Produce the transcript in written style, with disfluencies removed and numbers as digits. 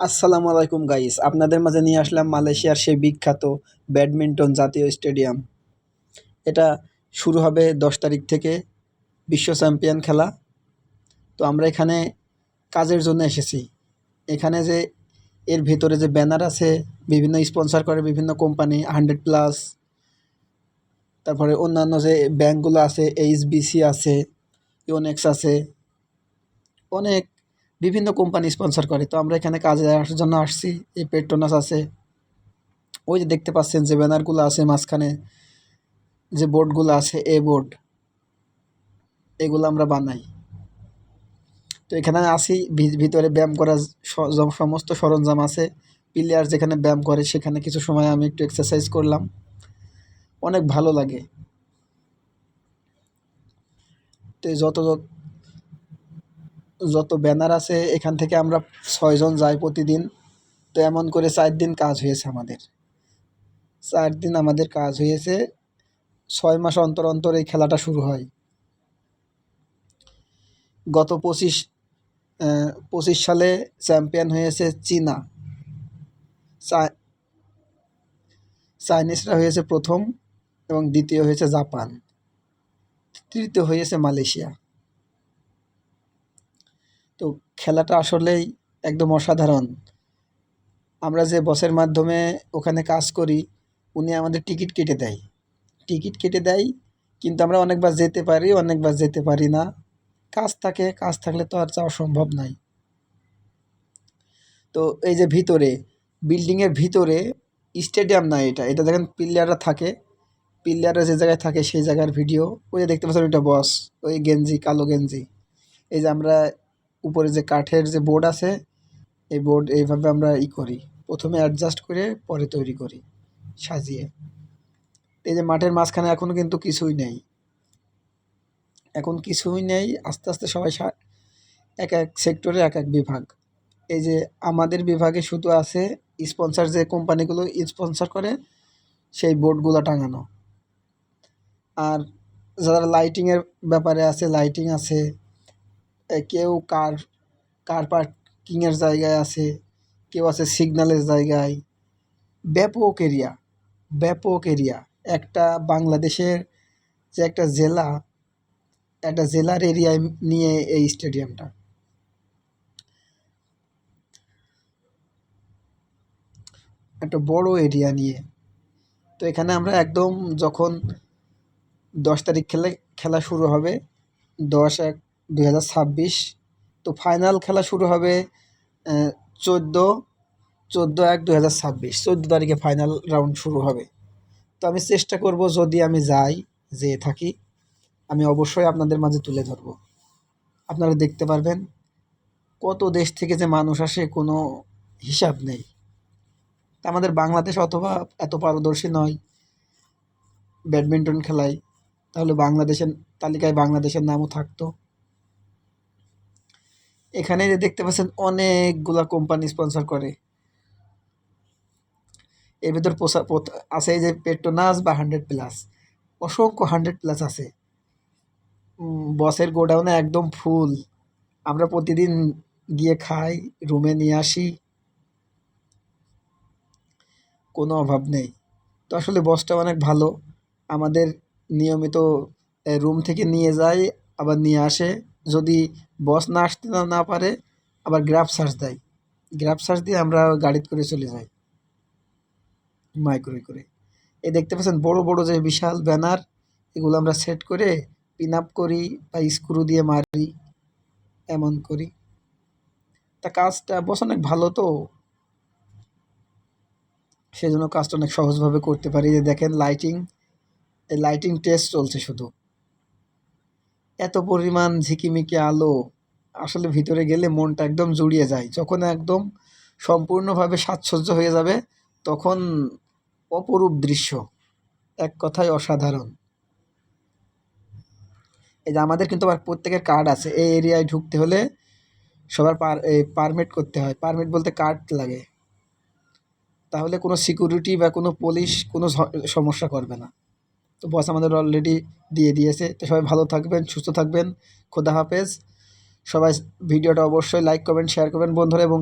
আসসালামু আলাইকুম গাইস, আপনাদের মাঝে নিয়ে আসলাম মালয়েশিয়ার সেই বিখ্যাত ব্যাডমিন্টন জাতীয় স্টেডিয়াম। এটা শুরু হবে 10 তারিখ থেকে বিশ্ব চ্যাম্পিয়ন খেলা। তো আমরা এখানে কাজের জন্য এসেছি। এখানে যে এর ভিতরে যে ব্যানার আছে, বিভিন্ন স্পন্সর করে বিভিন্ন কোম্পানি 100+, তারপরে অন্যান্য যে ব্যাংকগুলো আছে, এইচবিসি আছে, ইওনেক্স আছে, অনেক বিভিন্ন কোম্পানি স্পন্সর করে। তো আমরা এখানে কাজে আসার জন্য আসছি। এই পেট্রোনাস আছে, ওই যে দেখতে পাচ্ছেন যে ব্যানারগুলো আছে মাঝখানে, যে বোর্ডগুলো আছে, এ বোর্ড, এগুলো আমরা বানাই। তো এখানে আসি, ভিতরে ব্যায়াম করার সমস্ত সরঞ্জাম আছে। প্লেয়ার যেখানে ব্যায়াম করে সেখানে কিছু সময় আমি একটু এক্সারসাইজ করলাম, অনেক ভালো লাগে। তো যত যত ব্যানার আছে এখান থেকে আমরা 6 জন যাই প্রতিদিন। তো এমন করে 4 দিন কাজ হয়েছে আমাদের। 4 দিন আমাদের কাজ হয়েছে। 6 মাস অন্তর অন্তর এই খেলাটা শুরু হয়। গত 25 সালে চ্যাম্পিয়ন হয়েছে চীনা। চাইনিজরা হয়েছে প্রথম, এবং দ্বিতীয় হয়েছে জাপান, তৃতীয় হয়েছে মালয়েশিয়া। তো খেলাটা আসলেই একদম অসাধারণ। আমরা যে বসের মাধ্যমে ওখানে কাজ করি, উনি আমাদের টিকিট কেটে দেয়, কিন্তু আমরা অনেকবার যেতে পারি, অনেকবার যেতে পারি না। কাজ থাকলে তো আর যাওয়া সম্ভব নয়। তো এই যে ভিতরে, বিল্ডিংয়ের ভিতরে, স্টেডিয়াম না, এটা দেখেন প্লেয়াররা থাকে, প্লেয়াররা যে জায়গায় থাকে সেই জায়গার ভিডিও। ওই যে দেখতে পাচ্ছেন, ওইটা বস, ওই গেঞ্জি, কালো গেঞ্জি। এই যে আমরা উপরে যে কাঠের যে বোর্ড আছে, এই বোর্ড এইভাবে আমরা করি, প্রথমে অ্যাডজাস্ট করে পরে তৈরি করি সাজিয়ে। এই যে মাঠের মাঝখানে এখনও কিন্তু কিছুই নেই, আস্তে আস্তে সবাই এক এক সেক্টরে এক এক বিভাগ। এই যে আমাদের বিভাগে শুধু আছে স্পন্সর, যে কোম্পানিগুলো স্পন্সর করে সেই বোর্ডগুলো টাঙানো। আর যারা লাইটিংয়ের ব্যাপারে আছে, লাইটিং আছে, কেউ কার পার্কিংয়ের জায়গায় আছে, কেউ আছে সিগন্যালের জায়গায়। ব্যাপক এরিয়া একটা বাংলাদেশের যে একটা জেলার এরিয়ায় নিয়ে এই স্টেডিয়ামটা। একটা বড় এরিয়া নিয়ে। তো এখানে আমরা একদম যখন 10 তারিখ খেলা শুরু হবে, 10/1/2026। তো ফাইনাল খেলা শুরু হবে 14/1/2026, 14 তারিখে ফাইনাল রাউন্ড শুরু হবে। তো আমি চেষ্টা করব, যদি আমি যেয়ে থাকি, আমি অবশ্যই আপনাদের মাঝে তুলে ধরব। আপনারা দেখতে পারবেন কত দেশ থেকে যে মানুষ আসে, কোনো হিসাব নেই। তা আমাদের বাংলাদেশ অথবা এত পারদর্শী নয় ব্যাডমিন্টন খেলায়, তাহলে বাংলাদেশের তালিকায় বাংলাদেশের নামও থাকতো। এখানে যে দেখতে পাচ্ছেন অনেকগুলা কোম্পানি স্পন্সর করে। এর ভিতর আছে এই যে পেট্রোনাস বা 100+, অসংখ্য 100+ আছে। বসের গোডাউনে একদম ফুল। আমরা প্রতিদিন গিয়ে খাই, রুমে নিয়ে আসি, কোনো অভাব নেই। তো আসলে বসটা অনেক ভালো, আমাদের নিয়মিত রুম থেকে নিয়ে যায়, আবার নিয়ে আসে। যদি বস না আসতে না পারে, আবার গ্রাফ সার্চ দিয়ে আমরা গাড়িতে করে চলে যাই মাইক্রোয় করে। এই দেখতে পাচ্ছেন বড় বড় যে বিশাল ব্যানার, এগুলো আমরা সেট করে পিন আপ করি বা স্ক্রু দিয়ে মারি, এমন করি। তা কাজটা বস অনেক ভালো, তো সেজন্য কাজটা অনেক সহজভাবে করতে পারি। যে দেখেন এই লাইটিং টেস্ট চলছে শুধু। এত পরিমাণ ঝিকিমিকি আলো, আসলে ভিতরে গেলে মনটা একদম জুড়িয়ে যায়। যখন একদম সম্পূর্ণভাবে সাজসজ্জ হয়ে যাবে, তখন অপরূপ দৃশ্য, এক কথায় অসাধারণ। এই যে আমাদের কিন্তু আবার প্রত্যেকের কার্ড আছে, এই এরিয়ায় ঢুকতে হলে সবার পারমিট করতে হয়। পারমিট বলতে কার্ড লাগে, তাহলে কোনো সিকিউরিটি বা কোনো পুলিশ কোনো সমস্যা করবে না। তো বস আমাদের অলরেডি দিয়ে দিয়েছে। তো সবাই ভালো থাকবেন, সুস্থ থাকবেন। খোদা হাফেজ। সবাই ভিডিওটা অবশ্যই লাইক করবেন, শেয়ার করবেন বন্ধুরা, এবং